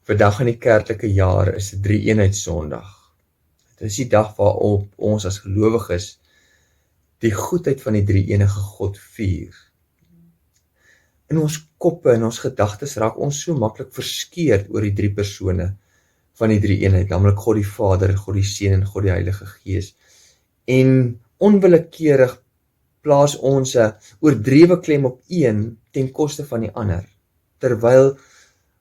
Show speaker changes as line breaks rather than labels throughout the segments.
Vandag in die kerklike jaar is dit Drie-eenheid-Sondag. Dit is die dag waarop ons as gelowiges die goedheid van die drie-enige God vier. In ons koppe en ons gedagtes raak ons so maklik verskeurd oor die drie persone van die drie-eenheid, naamlik God die Vader, God die Seun en God die Heilige Gees. En onwillekeurig plaas ons 'n oordrewe klem op een ten koste van die ander, terwyl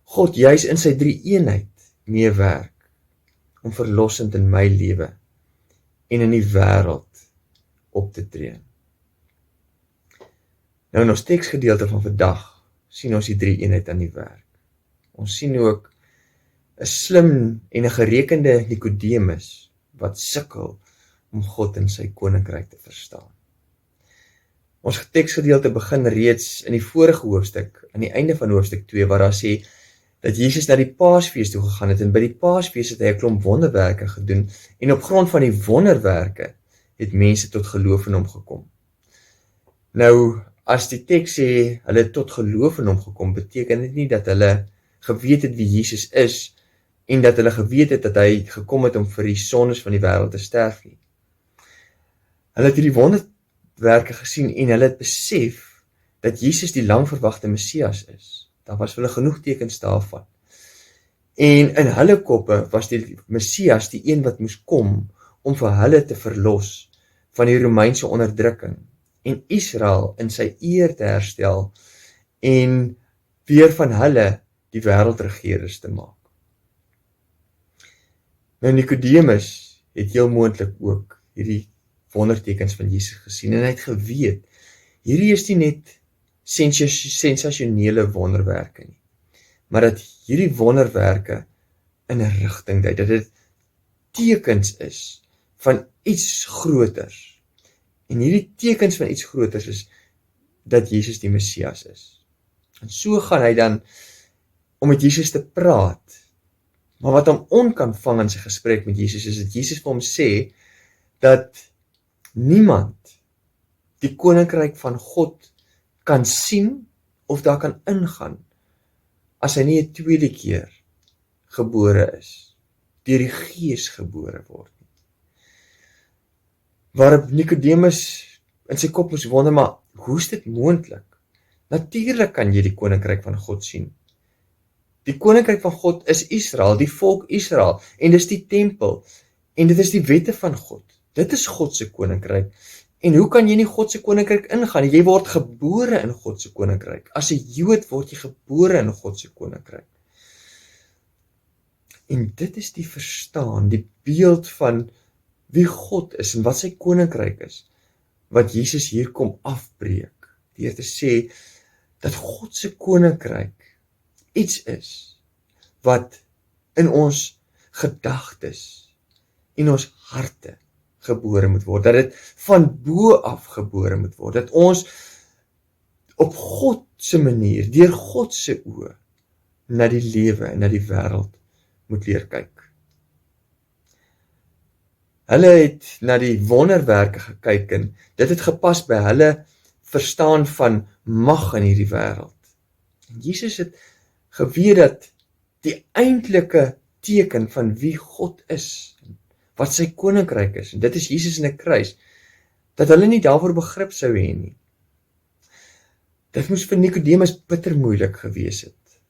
God juis in sy drie-eenheid meewerk om verlossend in my lewe en in die wêreld op te tree. Nou in ons teksgedeelte van vandag sien ons die drie-eenheid aan die werk. Ons sien ook 'n slim en 'n gerekende Nikodemus wat sukkel om God in sy koninkryk te verstaan. Ons teksgedeelte begin reeds in die vorige hoofstuk, aan die einde van hoofstuk 2, waar daar sê dat Jesus na die Paasfees toe gegaan het, en by die Paasfees het hy 'n klomp wonderwerke gedoen, en op grond van die wonderwerke het mense tot geloof in hom gekom. Nou, as die teks sê, hulle het tot geloof in hom gekom, beteken dit nie dat hulle geweet het wie Jesus is, en dat hulle geweet het dat hy gekom het om vir die sondes van die wêreld te sterf nie. Hulle het hierdie wonderwerke gesien, en hulle het besef dat Jesus die langverwagte Messias is. Daar was hulle genoeg tekens daarvan. En in hulle koppe was die Messias die een wat moes kom om vir hulle te verlos van die Romeinse onderdrukking en Israel in sy eer te herstel en weer van hulle die wêreldregerers te maak. Nou Nikodemus het heel moontlik ook hierdie wondertekens van Jesus gesien en hy het geweet, hierdie is nie net sensasionele wonderwerke nie, maar dat hierdie wonderwerke in 'n rigting dui, dat dit tekens is van iets groters. En hierdie tekens van iets groters is dat Jesus die Messias is. En so gaan hy dan om met Jesus te praat. Maar wat hom kan vang in sy gesprek met Jesus is dat Jesus vir hom sê dat niemand die koninkryk van God kan sien of daar kan ingaan as hy nie 'n tweede keer gebore is, deur die Gees gebore word nie. Waarop Nikodemus in sy kop moes wonder, maar hoe is dit moontlik? Natuurlik kan jy die koninkryk van God sien. Die koninkryk van God is Israel, die volk Israel, en dis die tempel, en dit is die wette van God. Dit is God se koninkryk. En hoe kan jy nie God se koninkryk ingaan? Jy word gebore in God se koninkryk. As 'n Jood word jy gebore in God se koninkryk. En dit is die verstaan, die beeld van wie God is en wat sy koninkryk is, wat Jesus hier kom afbreek, deur te sê dat God se koninkryk iets is wat in ons gedagtes en ons harte gebore moet word, dat dit van bo af gebore moet word, dat ons op God se manier, deur God se oë, na die lewe en na die wêreld moet leer kyk. Hulle het na die wonderwerke gekyk en dit het gepas by hulle verstaan van mag in hierdie wêreld. En Jesus het geweet dat die eintlike teken van wie God is, wat sy koninkryk is, en dit is Jesus in 'n kruis, dat hulle nie daarvoor begrip sou hê nie. Dit moes vir Nikodemus bitter moeilik gewees het,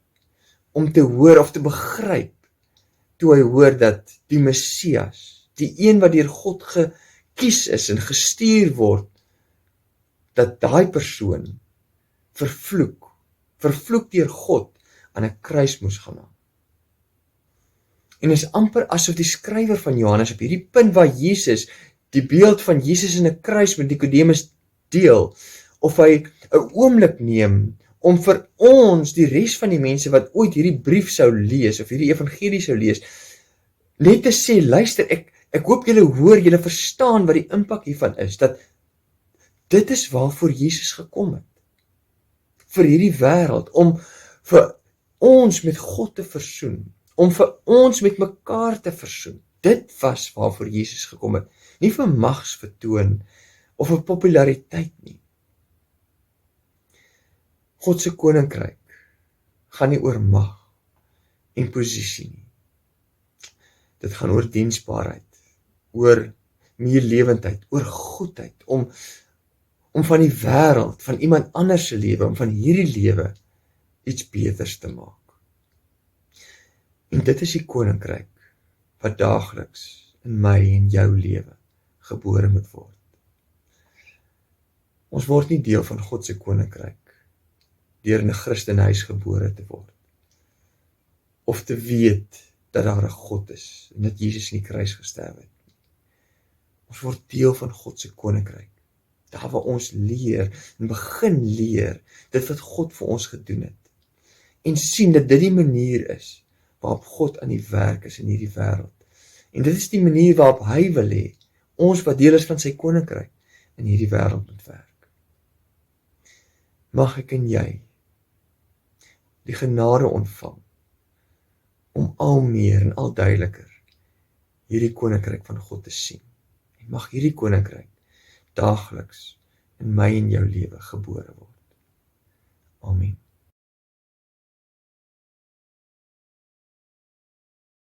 om te hoor of te begryp, toe hy hoor dat die Messias, die een wat deur God gekies is en gestuur word, dat daai persoon vervloek deur God aan 'n kruis moes gaan hang. En is amper asof die skrywer van Johannes op hierdie punt waar Jesus, die beeld van Jesus in 'n kruis met Nikodemus deel, of hy 'n oomblik neem om vir ons, die res van die mense wat ooit hierdie brief sou lees, of hierdie evangelie sou lees, net te sê, luister, ek hoop julle hoor, julle verstaan wat die impak hiervan is, dat dit is waarvoor Jesus gekom het, vir hierdie wêreld, om vir ons met God te versoen, om vir ons met mekaar te versoen. Dit was waarvoor Jesus gekom het, nie vir magsvertoon of vir populariteit nie. God se koninkryk gaan nie oor mag en posisie nie. Dit gaan oor diensbaarheid, oor meelewendheid, oor goedheid, om van die wêreld, van iemand anders se lewe, om van hierdie lewe iets beters te maak. En dit is die koninkryk wat daagliks in my en jou lewe gebore moet word. Ons word nie deel van God se koninkryk deur in 'n Christenhuis gebore te word, of te weet dat daar 'n God is en dat Jesus in die kruis gesterf het. Ons word deel van God se koninkryk, daar waar ons leer en begin leer dit wat God vir ons gedoen het, en sien dat dit die manier is waarop God aan die werk is in hierdie wêreld. En dit is die manier waarop hy wil hê ons wat deel is van sy koninkryk in hierdie wêreld moet werk. Mag ek en jy die genade ontvang om al meer en al duideliker hierdie koninkryk van God te sien. En mag hierdie koninkryk daagliks in my en jou lewe gebore word.